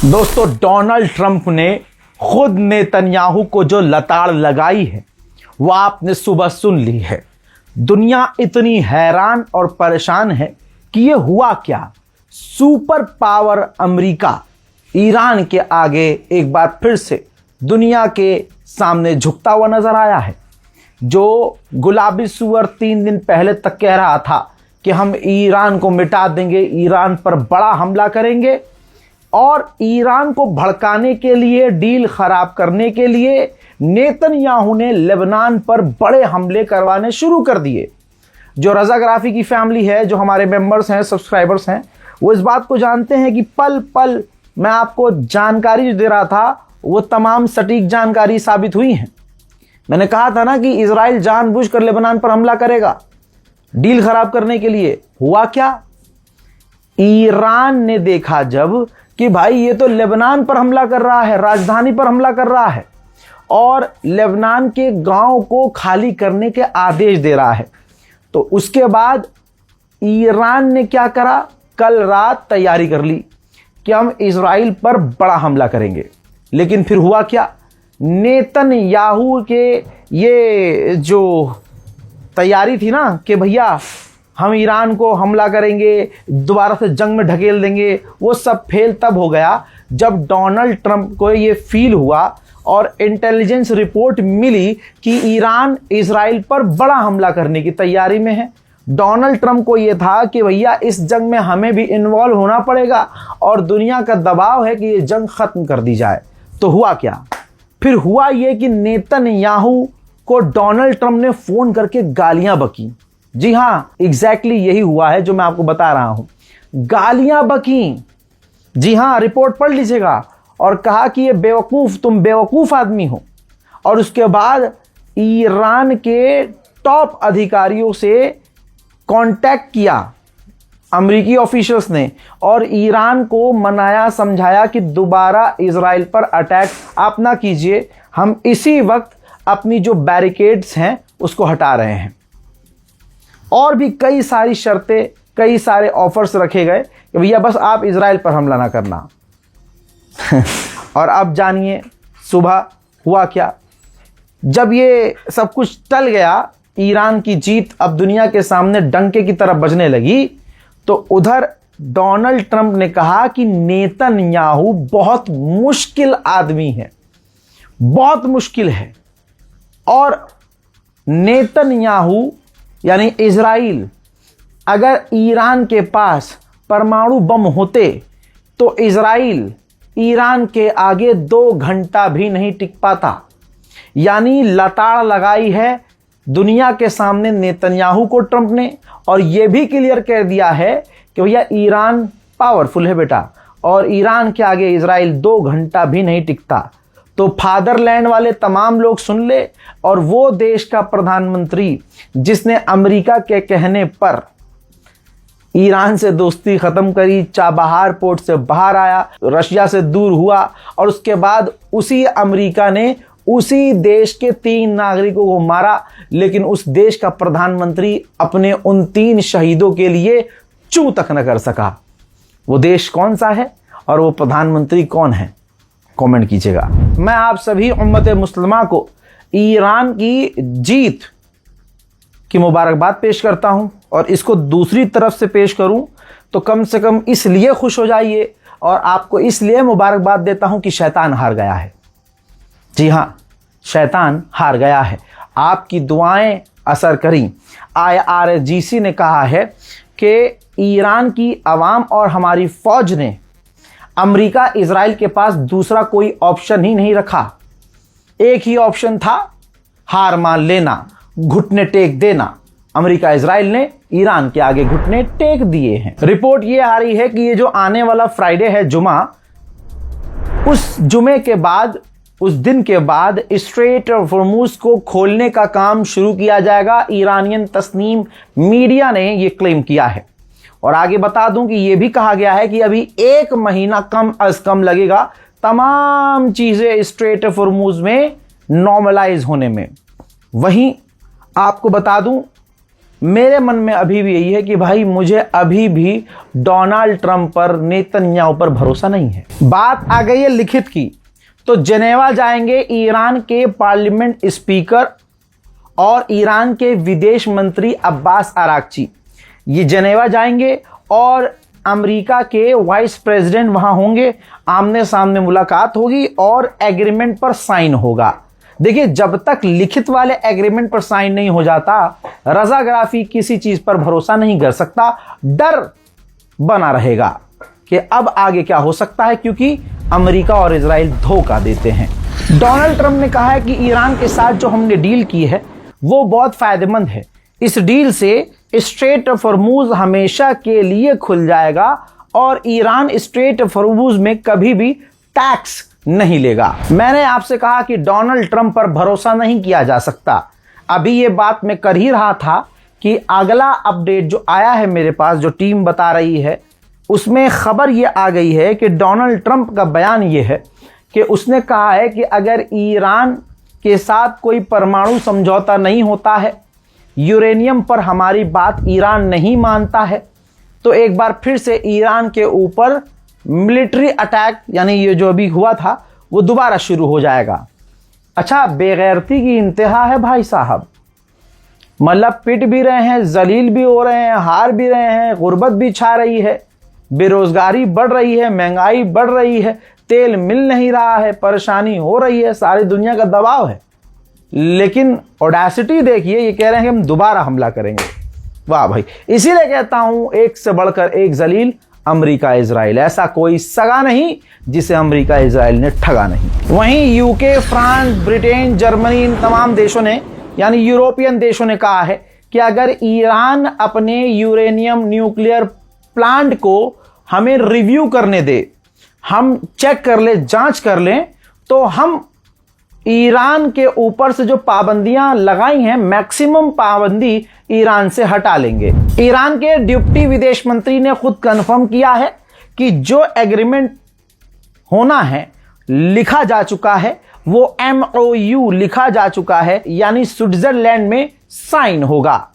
दोस्तों, Donald Trump ने खुद नेतन्याहू को जो लताड़ लगाई है वह आपने सुबह सुन ली है। दुनिया इतनी हैरान और परेशान है कि यह हुआ क्या। सुपर पावर अमेरिका ईरान के आगे एक बार फिर से दुनिया के सामने झुकता हुआ नजर आया है। जो गुलाबी सुअर 3 दिन पहले तक कह रहा था कि हम ईरान को मिटा देंगे, ईरान पर बड़ा हमला करेंगे और ईरान को भड़काने के लिए, डील खराब करने के लिए नेतन्याहू ने लेबनान पर बड़े हमले करवाने शुरू कर दिए। जो रजा ग्राफी की फैमिली है, जो हमारे मेंबर्स हैं, सब्सक्राइबर्स हैं, वो इस बात को जानते हैं कि पल पल मैं आपको जानकारी दे रहा था वो तमाम सटीक जानकारी साबित हुई हैं। मैंने कहा था ना कि इजराइल जानबूझकर लेबनान पर हमला करेगा डील खराब करने के लिए। हुआ क्या? ईरान ने देखा जब कि भाई ये तो लेबनान पर हमला कर रहा है, राजधानी पर हमला कर रहा है और लेबनान के गांव को खाली करने के आदेश दे रहा है, तो उसके बाद ईरान ने क्या करा? कल रात तैयारी कर ली कि हम इजराइल पर बड़ा हमला करेंगे। लेकिन फिर हुआ क्या? नेतन्याहू के ये जो तैयारी थी ना कि भैया हम ईरान को हमला करेंगे, दोबारा से जंग में ढकेल देंगे, वो सब फेल तब हो गया जब डोनाल्ड ट्रंप को ये फील हुआ और इंटेलिजेंस रिपोर्ट मिली कि ईरान इजराइल पर बड़ा हमला करने की तैयारी में है। डोनाल्ड ट्रंप को ये था कि भैया इस जंग में हमें भी इन्वॉल्व होना पड़ेगा और दुनिया का दबाव है कि ये जंग खत्म कर दी जाए। तो हुआ क्या? फिर हुआ ये कि नेतन्याहू को डोनाल्ड ट्रंप ने फोन करके गालियां बकी। जी हां, एग्जैक्टली यही हुआ है जो मैं आपको बता रहा हूं। गालियां बकी, जी हां, रिपोर्ट पढ़ लीजिएगा, और कहा कि ये बेवकूफ, तुम बेवकूफ आदमी हो। और उसके बाद ईरान के टॉप अधिकारियों से कांटेक्ट किया अमेरिकी ऑफिशियल्स ने और ईरान को मनाया, समझाया कि दोबारा इजराइल पर अटैक आप ना कीजिए, हम इसी वक्त अपनी जो बैरिकेड्स हैं उसको हटा रहे हैं। और भी कई सारी शर्तें, कई सारे ऑफर्स रखे गए कि भैया बस आप इजराइल पर हमला ना करना। और अब जानिए सुबह हुआ क्या। जब ये सब कुछ टल गया, ईरान की जीत अब दुनिया के सामने डंके की तरह बजने लगी, तो उधर डोनाल्ड ट्रंप ने कहा कि नेतन्याहू बहुत मुश्किल आदमी है, बहुत मुश्किल है। और नेतन्याहू यानी इजराइल, अगर ईरान के पास परमाणु बम होते तो इजराइल ईरान के आगे 2 घंटा भी नहीं टिक पाता। यानी लताड़ लगाई है दुनिया के सामने नेतन्याहू को ट्रंप ने, और यह भी क्लियर कर दिया है कि भैया ईरान पावरफुल है बेटा, और ईरान के आगे इजराइल 2 घंटा भी नहीं टिकता। तो फादरलैंड वाले तमाम लोग सुन ले, और वो देश का प्रधानमंत्री जिसने अमेरिका के कहने पर ईरान से दोस्ती खत्म करी, चाबहार पोर्ट से बाहर आया, रशिया से दूर हुआ, और उसके बाद उसी अमेरिका ने उसी देश के 3 नागरिकों को मारा, लेकिन उस देश का प्रधानमंत्री अपने उन 3 शहीदों के लिए चू तक न कर सका। वो देश कौन सा है और वो प्रधानमंत्री कौन है? कमेंट कीजिएगा। मैं आप सभी उम्मत मुस्लिमा को ईरान की जीत की मुबारकबाद पेश करता हूं, और इसको दूसरी तरफ से पेश करूं तो कम से कम इसलिए खुश हो जाइए और आपको इसलिए मुबारकबाद देता हूं कि शैतान हार गया है। जी हां, शैतान हार गया है। आपकी दुआएं असर करी। IRGC ने कहा है कि ईरान की आवाम और हमारी फौज ने अमेरिका इजराइल के पास दूसरा कोई ऑप्शन ही नहीं रखा। एक ही ऑप्शन था, हार मान लेना, घुटने टेक देना। अमेरिका इजराइल ने ईरान के आगे घुटने टेक दिए हैं। रिपोर्ट ये आ रही है कि ये जो आने वाला फ्राइडे है, जुमा, उस जुमे के बाद, उस दिन के बाद स्ट्रेट ऑफ हॉर्मुज को खोलने का काम शुरू किया जाएगा। ईरानियन तस्नीम मीडिया ने यह क्लेम किया है। और आगे बता दूं कि यह भी कहा गया है कि अभी 1 महीना कम अज कम लगेगा तमाम चीजें स्ट्रेट ऑफ हॉर्मुज में नॉर्मलाइज होने में। वहीं आपको बता दूं मेरे मन में अभी भी यही है कि भाई मुझे अभी भी डोनाल्ड ट्रंप पर, नेतन्याहू पर भरोसा नहीं है। बात आ गई है लिखित की, तो जेनेवा जाएंगे ईरान के पार्लियामेंट स्पीकर और ईरान के विदेश मंत्री अब्बास अराक्ची। ये जेनेवा जाएंगे और अमेरिका के वाइस प्रेसिडेंट वहां होंगे, आमने सामने मुलाकात होगी और एग्रीमेंट पर साइन होगा। देखिए, जब तक लिखित वाले एग्रीमेंट पर साइन नहीं हो जाता, रजा गराफी किसी चीज पर भरोसा नहीं कर सकता। डर बना रहेगा कि अब आगे क्या हो सकता है, क्योंकि अमेरिका और इजराइल धोखा देते हैं। डोनाल्ड ट्रंप ने कहा है कि ईरान के साथ जो हमने डील की है वो बहुत फायदेमंद है। इस डील से स्ट्रेट ऑफ हॉर्मुज हमेशा के लिए खुल जाएगा और ईरान स्ट्रेट ऑफ हॉर्मुज में कभी भी टैक्स नहीं लेगा। मैंने आपसे कहा कि डोनाल्ड ट्रंप पर भरोसा नहीं किया जा सकता। अभी ये बात मैं कर ही रहा था कि अगला अपडेट जो आया है मेरे पास, जो टीम बता रही है, उसमें खबर ये आ गई है कि डोनाल्ड ट्रंप का बयान ये है कि उसने कहा है कि अगर ईरान के साथ कोई परमाणु समझौता नहीं होता है, यूरेनियम पर हमारी बात ईरान नहीं मानता है, तो एक बार फिर से ईरान के ऊपर मिलिट्री अटैक, यानी ये जो अभी हुआ था, वो दोबारा शुरू हो जाएगा। अच्छा, बेगैरती की इंतहा है भाई साहब। मतलब पिट भी रहे हैं, जलील भी हो रहे हैं, हार भी रहे हैं, गुर्बत भी छा रही है, बेरोजगारी बढ़ रही है, महंगाई बढ़ रही है, तेल मिल नहीं रहा है, परेशानी हो रही है, सारी दुनिया का दबाव है। लेकिन ऑडेसिटी देखिए, ये कह रहे हैं कि हम दोबारा हमला करेंगे। वाह भाई, इसीलिए कहता हूं एक से बढ़कर एक जलील अमेरिका इजराइल। ऐसा कोई सगा नहीं जिसे अमेरिका इजराइल ने ठगा नहीं। वहीं यूके, फ्रांस, ब्रिटेन, जर्मनी, इन तमाम देशों ने, यानी यूरोपियन देशों ने कहा है कि अगर ईरान अपने यूरेनियम न्यूक्लियर प्लांट को हमें रिव्यू करने दे, हम चेक कर ले, जांच कर लें, तो हम ईरान के ऊपर से जो पाबंदियां लगाई हैं, मैक्सिमम पाबंदी ईरान से हटा लेंगे। ईरान के डिप्टी विदेश मंत्री ने खुद कंफर्म किया है कि जो एग्रीमेंट होना है, लिखा जा चुका है, वो MOU लिखा जा चुका है, यानी स्विट्जरलैंड में साइन होगा।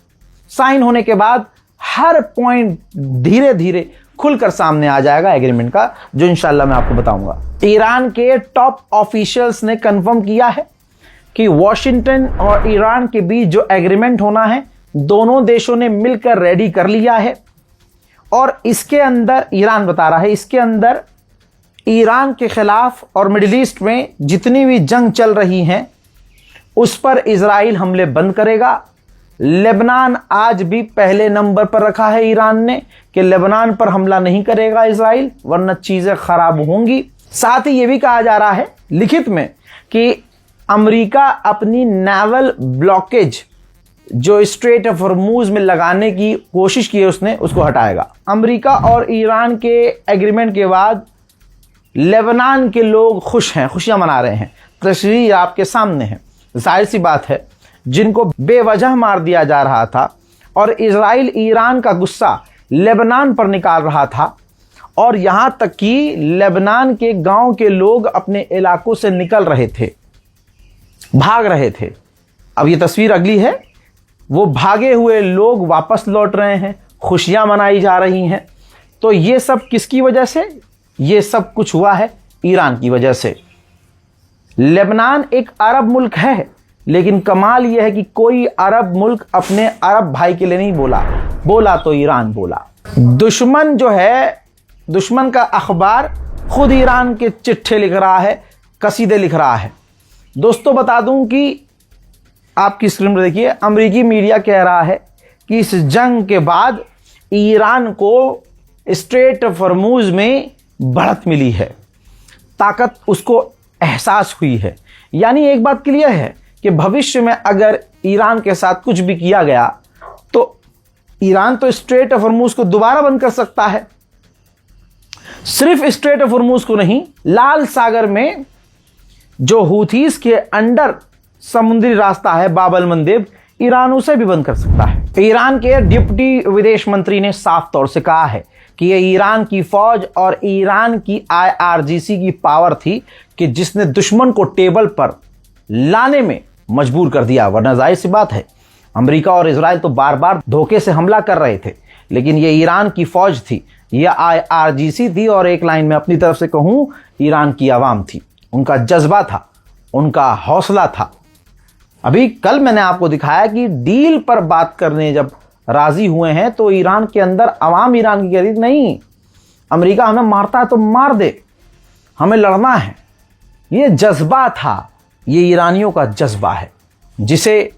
साइन होने के बाद हर पॉइंट धीरे धीरे खुलकर सामने आ जाएगा एग्रीमेंट का, जो इंशाल्लाह मैं आपको बताऊंगा। ईरान के टॉप ऑफिशियल्स ने कंफर्म किया है कि वॉशिंगटन और ईरान के बीच जो एग्रीमेंट होना है, दोनों देशों ने मिलकर रेडी कर लिया है। और इसके अंदर, ईरान बता रहा है, इसके अंदर ईरान के खिलाफ और मिडिल ईस्ट में जितनी भी जंग चल रही हैं, उस पर इजराइल हमले बंद करेगा। लेबनान आज भी पहले नंबर पर रखा है ईरान ने कि लेबनान पर हमला नहीं करेगा इजराइल, वरना चीजें खराब होंगी। साथ ही यह भी कहा जा रहा है लिखित में कि अमेरिका अपनी नेवल ब्लॉकेज जो स्ट्रेट ऑफ हॉर्मुज में लगाने की कोशिश की है उसने, उसको हटाएगा। अमेरिका और ईरान के एग्रीमेंट के बाद लेबनान के लोग खुश हैं, खुशियां मना रहे हैं। तस्वीर आपके सामने है। जाहिर सी बात है, जिनको बेवजह मार दिया जा रहा था और इजराइल ईरान का गुस्सा लेबनान पर निकाल रहा था, और यहां तक कि लेबनान के गांव के लोग अपने इलाकों से निकल रहे थे, भाग रहे थे। अब ये तस्वीर अगली है, वो भागे हुए लोग वापस लौट रहे हैं, खुशियां मनाई जा रही हैं। तो ये सब किसकी वजह से? ये सब कुछ हुआ है ईरान की वजह से। लेबनान एक अरब मुल्क है, लेकिन कमाल यह है कि कोई अरब मुल्क अपने अरब भाई के लिए नहीं बोला तो ईरान बोला। दुश्मन जो है, दुश्मन का अखबार खुद ईरान के चिट्ठे लिख रहा है, कसीदे लिख रहा है। दोस्तों, बता दूं कि आपकी स्क्रीन पर देखिए, अमेरिकी मीडिया कह रहा है कि इस जंग के बाद ईरान को स्ट्रेट ऑफ हॉर्मुज में बढ़त मिली है, ताकत उसको एहसास हुई है। यानी एक बात क्लियर है कि भविष्य में अगर ईरान के साथ कुछ भी किया गया तो ईरान तो स्ट्रेट ऑफ हॉर्मुज को दोबारा बंद कर सकता है। सिर्फ स्ट्रेट ऑफ हॉर्मुज को नहीं, लाल सागर में जो हूथीज के अंडर समुद्री रास्ता है बाब अल मंदेब, ईरान उसे भी बंद कर सकता है। ईरान के डिप्टी विदेश मंत्री ने साफ तौर से कहा है कि यह ईरान की फौज और ईरान की IRGC की पावर थी कि जिसने दुश्मन को टेबल पर लाने में मजबूर कर दिया, वरना जाहिर सी बात है अमेरिका और इजराइल तो बार बार धोखे से हमला कर रहे थे, लेकिन ये ईरान की फौज थी, यह IRGC थी, और एक लाइन में अपनी तरफ से कहूं, ईरान की आवाम थी। उनका जज्बा था, उनका हौसला था। अभी कल मैंने आपको दिखाया कि डील पर बात करने जब राजी हुए हैं तो ईरान के अंदर आवाम ईरान की कह रही नहीं, अमेरिका हमें मारता है तो मार दे, हमें लड़ना है। ये जज्बा था, ये ईरानियों का जज्बा है जिसे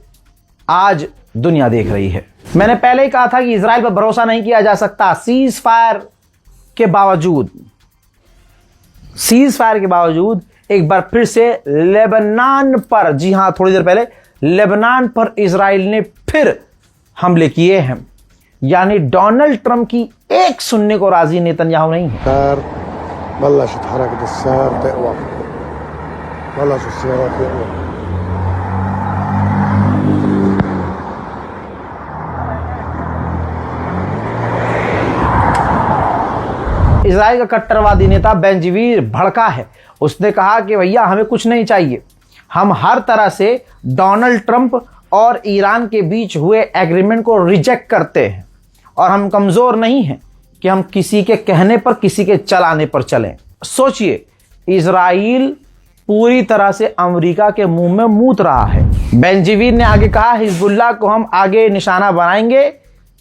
आज दुनिया देख रही है। मैंने पहले ही कहा था कि इजराइल पर भरोसा नहीं किया जा सकता। सीज फायर के बावजूद एक बार फिर से लेबनान पर, जी हां, थोड़ी देर पहले लेबनान पर इजराइल ने फिर हमले किए हैं। यानी डोनाल्ड ट्रंप की एक सुनने को राजी नेतन्याहू नहीं है। इजराइल का कट्टरवादी नेता बेंजीवीर भड़का है। उसने कहा कि भैया हमें कुछ नहीं चाहिए, हम हर तरह से डोनाल्ड ट्रंप और ईरान के बीच हुए एग्रीमेंट को रिजेक्ट करते हैं, और हम कमजोर नहीं हैं कि हम किसी के कहने पर, किसी के चलाने पर चलें। सोचिए, इजराइल पूरी तरह से अमेरिका के मुंह में मूत रहा है। बेंजीवीर ने आगे कहा, हिजबुल्लाह को हम आगे निशाना बनाएंगे,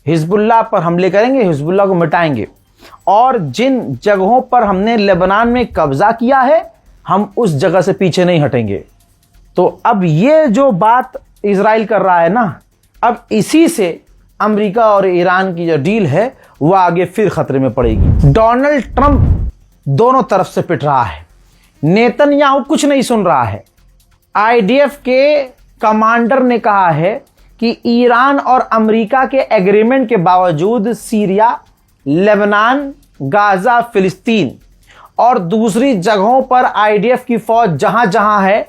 हिजबुल्लाह पर हमले करेंगे, हिजबुल्लाह को मिटाएंगे, और जिन जगहों पर हमने लेबनान में कब्जा किया है हम उस जगह से पीछे नहीं हटेंगे। तो अब ये जो बात इजराइल कर रहा है ना, अब इसी से अमेरिका और ईरान की जो डील है वो आगे फिर खतरे में पड़ेगी। डोनाल्ड ट्रंप दोनों तरफ से पिट रहा है, नेतन्याहू कुछ नहीं सुन रहा है। IDF के कमांडर ने कहा है कि ईरान और अमेरिका के एग्रीमेंट के बावजूद सीरिया, लेबनान, गाजा, फिलिस्तीन और दूसरी जगहों पर IDF की फौज जहां जहां है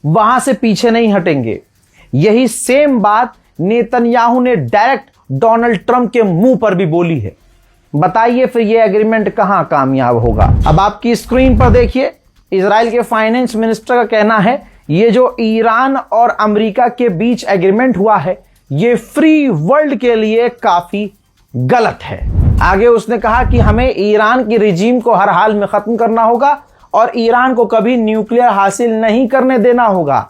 वहां से पीछे नहीं हटेंगे। यही सेम बात नेतन्याहू ने डायरेक्ट डोनाल्ड ट्रंप के मुंह पर भी बोली है। बताइए फिर यह एग्रीमेंट कहां कामयाब होगा। अब आपकी स्क्रीन पर देखिए, इजराइल के फाइनेंस मिनिस्टर का कहना है ये जो ईरान और अमेरिका के बीच एग्रीमेंट हुआ है ये फ्री वर्ल्ड के लिए काफी गलत है। आगे उसने कहा कि हमें ईरान की रिजीम को हर हाल में खत्म करना होगा और ईरान को कभी न्यूक्लियर हासिल नहीं करने देना होगा।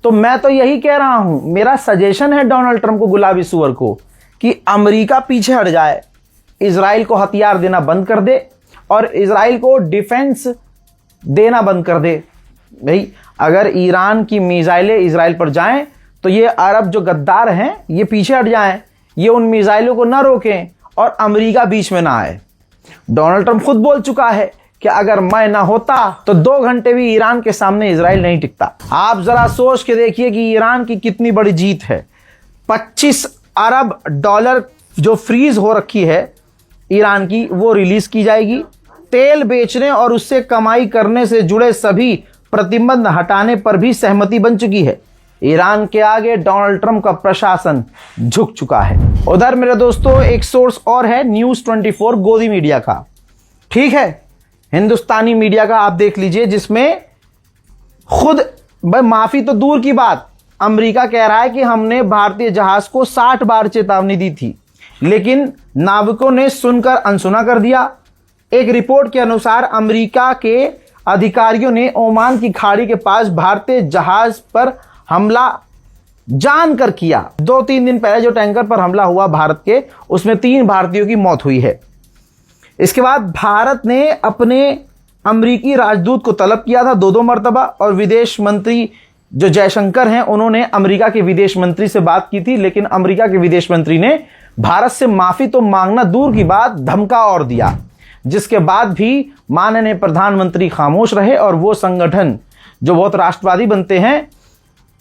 तो मैं तो यही कह रहा हूं, मेरा सजेशन है डोनाल्ड ट्रंप को, गुलाबी सुअर को, कि अमेरिका पीछे हट जाए, इजराइल को हथियार देना बंद कर दे और इजराइल को डिफेंस देना बंद कर दे। भाई अगर ईरान की मिसाइलें इजराइल पर जाएं तो ये अरब जो गद्दार हैं ये पीछे हट जाएं, ये उन मिसाइलों को ना रोकें और अमेरिका बीच में ना आए। डोनाल्ड ट्रंप खुद बोल चुका है कि अगर मैं ना होता तो 2 घंटे भी ईरान के सामने इजराइल नहीं टिकता। आप जरा सोच के देखिए कि ईरान की कितनी बड़ी जीत है। 25 अरब डॉलर जो फ्रीज हो रखी है ईरान की, वो रिलीज की जाएगी। तेल बेचने और उससे कमाई करने से जुड़े सभी प्रतिबंध हटाने पर भी सहमति बन चुकी है। ईरान के आगे डोनाल्ड ट्रंप का प्रशासन झुक चुका है। उधर मेरे दोस्तों एक सोर्स और है, न्यूज़ 24 गोदी मीडिया का, ठीक है, हिंदुस्तानी मीडिया का, आप देख लीजिए, जिसमें खुद माफी तो दूर की बात, अमेरिका कह रहा है कि हमने भारतीय जहाज को 60 बार चेतावनी दी थी लेकिन नाविकों ने सुनकर अनसुना कर दिया। एक रिपोर्ट के अनुसार अमेरिका के अधिकारियों ने ओमान की खाड़ी के पास भारतीय जहाज पर हमला जानकर किया। 2-3 दिन पहले जो टैंकर पर हमला हुआ भारत के, उसमें 3 भारतीयों की मौत हुई है। इसके बाद भारत ने अपने अमेरिकी राजदूत को तलब किया था 2-2 मरतबा, और विदेश मंत्री जो जयशंकर हैं उन्होंने अमेरिका के विदेश मंत्री से बात की थी, लेकिन अमेरिका के विदेश मंत्री ने भारत से माफी तो मांगना दूर की बात, धमका और दिया, जिसके बाद भी माननीय प्रधानमंत्री खामोश रहे और वो संगठन जो बहुत राष्ट्रवादी बनते हैं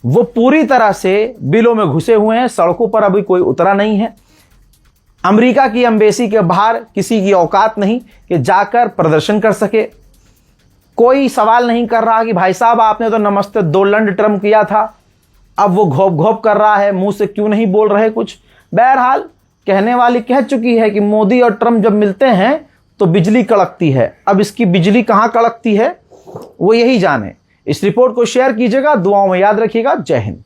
वो पूरी तरह से बिलों में घुसे हुए हैं, सड़कों पर अभी कोई उतरा नहीं है। अमेरिका की एम्बेसी के बाहर किसी की औकात नहीं कि जाकर प्रदर्शन कर सके। कोई सवाल नहीं कर रहा कि भाई साहब आपने तो नमस्ते डोनाल्ड ट्रंप किया था, अब वो घोप घोप कर रहा है, मुंह से क्यों नहीं बोल रहे कुछ। बहरहाल कहने वाली कह चुकी है कि मोदी और ट्रंप जब मिलते हैं तो बिजली कड़कती है। अब इसकी बिजली कहां कड़कती है वो यही जाने। इस रिपोर्ट को शेयर कीजिएगा, दुआओं में याद रखिएगा। जय हिंद।